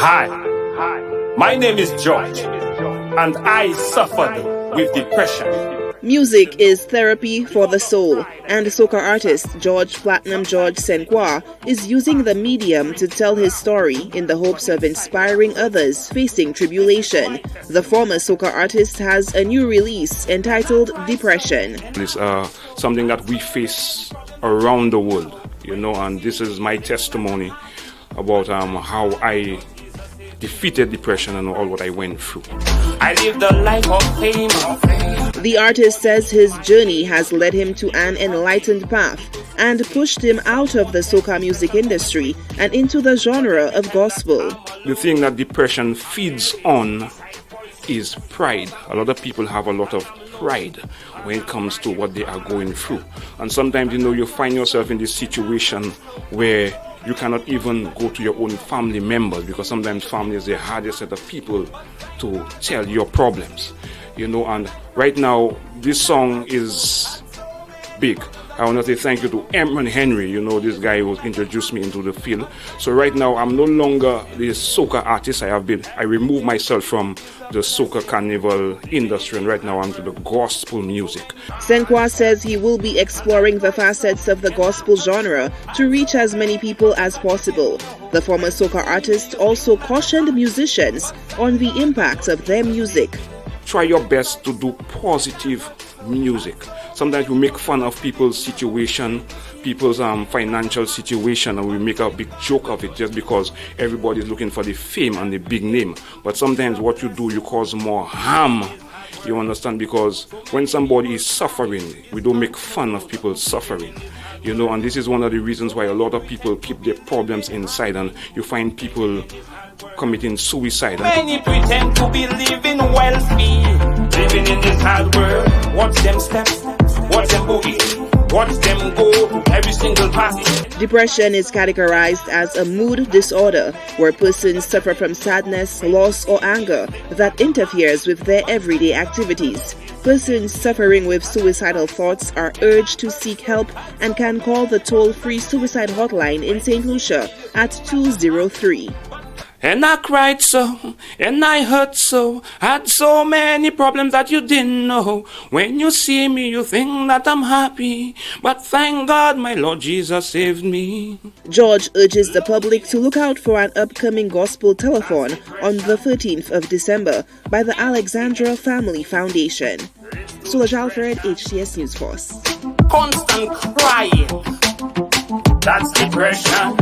Hi, my name is George, and I suffered with depression. Music is therapy for the soul, and soca artist George Platinum George Senkwa is using the medium to tell his story in the hopes of inspiring others facing tribulation. The former soca artist has a new release entitled Depression. It's something that we face around the world, and this is my testimony about how I defeated depression and all what I went through. I lived a life of fame. The artist says his journey has led him to an enlightened path and pushed him out of the soca music industry and into the genre of gospel. The thing that depression feeds on is pride. A lot of people have a lot of pride when it comes to what they are going through. And sometimes, you find yourself in this situation where you cannot even go to your own family members, because sometimes family is the hardest set of people to tell your problems. And right now, this song is big. I want to say thank you to Emron Henry, this guy who introduced me into the field. So right now, I'm no longer the soca artist. I removed myself from the soca carnival industry, and right now I'm to the gospel music. Senkwa says he will be exploring the facets of the gospel genre to reach as many people as possible. The former soca artist also cautioned musicians on the impact of their music. Try your best to do positive music. Sometimes we make fun of people's situation, people's financial situation, and we make a big joke of it just because everybody's looking for the fame and the big name. But sometimes what you do, you cause more harm. You understand? Because when somebody is suffering, we don't make fun of people suffering. And this is one of the reasons why a lot of people keep their problems inside, and you find people committing suicide. Many pretend to be living wealthy, living in this hard world. Watch them steps, watch them boogie, watch them go to every single party. Depression is categorized as a mood disorder where persons suffer from sadness, loss, or anger that interferes with their everyday activities. Persons suffering with suicidal thoughts are urged to seek help and can call the toll-free suicide hotline in St. Lucia at 203. And I cried so, and I hurt so, had so many problems that you didn't know. When you see me, you think that I'm happy, but thank God my Lord Jesus saved me. George urges the public to look out for an upcoming gospel telethon on the 13th of December by the Alexandra Family Foundation. Solange Alfred, HTS News Force. Constant crying, that's depression.